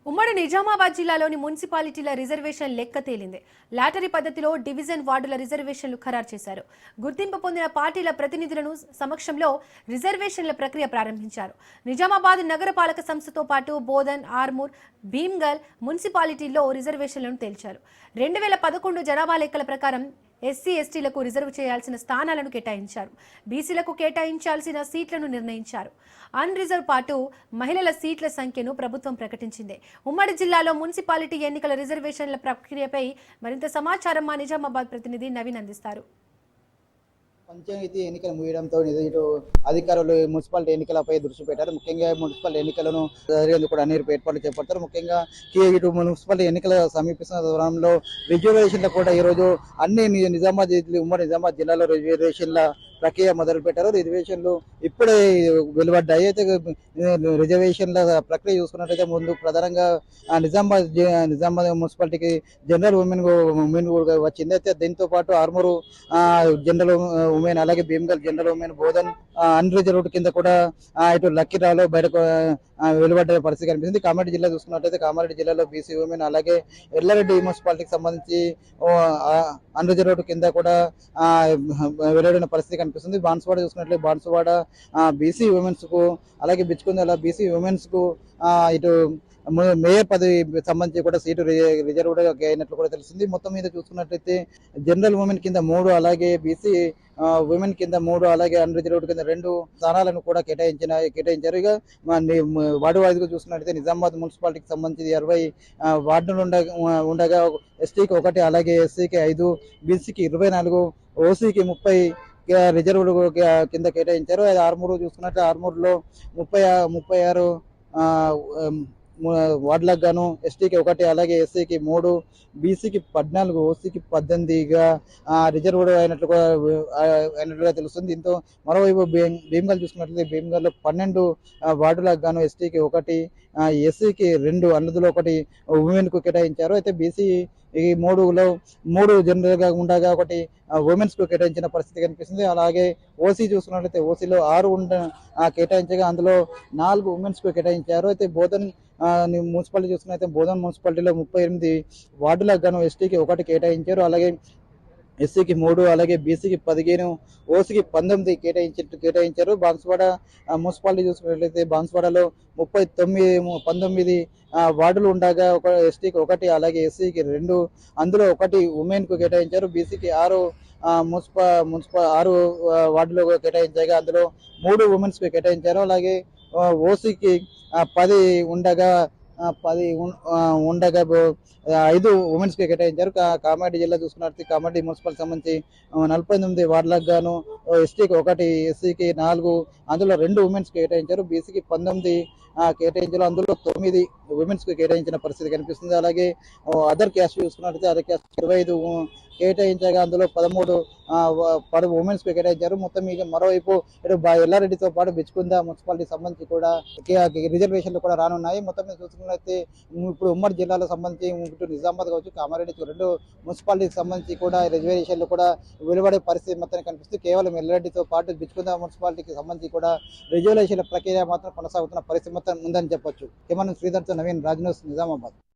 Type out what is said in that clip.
ఉమ్మడి నిజామాబాద్ జిల్లాలోని మున్సిపాలిటీల రిజర్వేషన్ లెక్క తేలింది. లాటరీ పద్ధతిలో డివిజన్ వార్డుల రిజర్వేషన్లు ఖరారు చేశారు. గుర్తింపు పొందిన పార్టీల ప్రతినిధులను సమక్షంలో రిజర్వేషన్ల ప్రక్రియ ప్రారంభించారు. నిజామాబాద్ నగరపాలక సంస్థతో పాటు బోధన్, ఆర్మూర్, భీమ్గల్ మున్సిపాలిటీల్లో రిజర్వేషన్లను తేల్చారు. 2011 జనాభా లెక్కల ప్రకారం ఎస్సీ ఎస్టీలకు రిజర్వ్ చేయాల్సిన స్థానాలను కేటాయించారు. బీసీలకు కేటాయించాల్సిన సీట్లను నిర్ణయించారు. అన్ రిజర్వ్ పాటు మహిళల సీట్ల సంఖ్యను ప్రభుత్వం ప్రకటించింది. ఉమ్మడి జిల్లాలో మున్సిపాలిటీ ఎన్నికల రిజర్వేషన్ల ప్రక్రియపై మరింత సమాచారం మా నిజామాబాద్ ప్రతినిధి నవీన్ అందిస్తారు. పంచాయతీ ఎన్నికలు ముగియడంతో ఇటు అధికారులు మున్సిపాలిటీ ఎన్నికలపై దృష్టి పెట్టారు. ముఖ్యంగా మున్సిపల్ ఎన్నికలను జరిగేందుకు కూడా అన్ని ఏర్పాట్లు చేపడతారు. ముఖ్యంగా ఇటు మున్సిపల్ ఎన్నికల సమీపిస్తున్న దూరంలో రిజర్వేషన్లు కూడా ఈరోజు అన్ని ఉమ్మడి నిజామాబాద్ జిల్లాలో రిజర్వేషన్ల ప్రక్రియ మొదలు పెట్టారు. రిజర్వేషన్లు ఇప్పుడే వెలువడ్డాయి. అయితే రిజర్వేషన్ల ప్రక్రియ చూసుకున్నట్లయితే ముందు ప్రధానంగా నిజామాబాద్ మున్సిపాలిటీకి జనరల్ ఉమెన్ వచ్చింది. అయితే దీంతో పాటు ఆర్మూరు జనరల్ ఉమెన్, అలాగే భీమ్గల్ జనరల్ ఉమెన్, బోధన్ అన్ రిజర్వ్డ్ కింద కూడా ఇటు లక్కీరాలో బయటకు వెలువడ్డ పరిస్థితి కనిపిస్తుంది. కామారెడ్డి జిల్లా చూసుకున్నట్లయితే కామారెడ్డి జిల్లాలో బీసీ ఉమెన్, అలాగే ఎల్లారెడ్డి మున్సిపాలిటీకి సంబంధించి అన్ రిజర్వ్డ్ కింద కూడా వెలువడిన పరిస్థితి కనిపిస్తుంది. బాన్సువాడ చూసుకున్నట్లయితే బాన్సువాడ బీసీ ఉమెన్స్ కు, అలాగే బిచ్చుకుందల బీసీ ఉమెన్స్ కు ఇటు మేయర్ పదవి సంబంధించి కూడా సీటు రిజర్వ్డ్ అయినట్లు కూడా తెలిసింది. మొత్తం మీద చూసుకున్నట్లయితే జనరల్ ఉమెన్ కింద 3, అలాగే బీసీ ఉమెన్ కింద 3, అలాగే అన్ రిజర్వ్డ్ కింద 2 స్థానాలను కూడా కేటాయించారు. ఇక వార్డు వారీగా చూసుకున్నట్లయితే నిజామాబాద్ మున్సిపాలిటీకి సంబంధించి 60 వార్డులు ఉండగా ఎస్టీకి 1, అలాగే ఎస్సీకి 5, బీసీకి 24, ఓసీకి 30 రిజర్వ్డ్ కింద కేటాయించారు. అది ఆర్మూరు చూసుకున్నట్లయితే ఆర్మూరులో 36 వార్డులకు గాను ఎస్టీకి 1, అలాగే ఎస్సీకి 3, బీసీకి 14, ఓసీకి 18గా రిజర్వ్డ్ అయినట్లుగా తెలుస్తుంది. దీంతో మరోవైపు భీమ్గల్ చూసుకున్నట్లయితే భీమ్గల్లో 12 వార్డులకు గాను ఎస్టీకి 1, ఎస్సీకి 2, అందులో 1 ఉమెన్ కు కేటాయించారు. అయితే బీసీ ఈ 3లో 3 జనరల్ గా ఉండగా 1 ఉమెన్స్ కు కేటాయించిన పరిస్థితి కనిపిస్తుంది. అలాగే ఓసీ చూసుకున్నట్లయితే ఓసీలో 6 కేటాయించగా అందులో 4 ఉమెన్స్ కు కేటాయించారు. అయితే బోధన్ మున్సిపాలిటీ చూసుకున్నట్లయితే బోధన్ మున్సిపాలిటీలో 38 వార్డులకు గాను ఎస్టీకి 1 కేటాయించారు. అలాగే ఎస్సీకి 3, అలాగే బీసీకి 15, ఓసీకి 19 కేటాయించారు. బాన్సువాడ మున్సిపాలిటీ చూసుకున్నట్లయితే బాన్సువాడలో 19 వార్డులు ఉండగా ఎస్టీకి 1, అలాగే ఎస్సీకి 2, అందులో 1 ఉమెన్ కు కేటాయించారు. బీసీకి 6 6 వార్డులు కేటాయించగా అందులో 3 ఉమెన్స్ కు కేటాయించారు. అలాగే ఓసీకి 10 ఉండగా 5 ఉమెన్స్ కి కేటాయించారు. కామారెడ్డి జిల్లా చూసుకున్నట్టు కామారెడ్డి మున్సిపల్ సంబంధించి 49 వార్డులకు గాను ఎస్టీకి 1, ఎస్సీకి 4, అందులో 2 ఉమెన్స్ కేటాయించారు. బీసీకి 19 కేటాయించారు. అందులో 9 ఉమెన్స్ కు కేటాయించిన పరిస్థితి కనిపిస్తుంది. అలాగే అదర్ క్యాస్ట్ చూసుకున్నట్లయితే అదర్ క్యాస్ట్ 25 కేటాయించగా అందులో 13 ఉమెన్స్ కు కేటాయించారు. మొత్తం మీద మరోవైపు ఇటు ఎల్లారెడ్డితో పాటు బిచ్చుకుంద మున్సిపాలిటీ సంబంధించి కూడా రిజర్వేషన్లు కూడా రానున్నాయి. మొత్తం మీద చూసుకున్నట్లయితే ఇప్పుడు ఉమ్మడి జిల్లాలో సంబంధించి ఇటు నిజామాబాద్ కావచ్చు, కామారెడ్డి 2 మున్సిపాలిటీకి సంబంధించి కూడా రిజర్వేషన్లు కూడా వెలువడే పరిస్థితి మొత్తం కనిపిస్తుంది. కేవలం ఎల్లారెడ్డితో పాటు బిచ్చుకుంద మున్సిపాలిటీకి సంబంధించి కూడా రిజర్వేషన్ల ప్రక్రియ మాత్రం కొనసాగుతున్న పరిస్థితి మొత్తం ఉందని చెప్పొచ్చు. శ్రీధర్తో నవీన్, రాజ్ న్యూస్, నిజామాబాద్.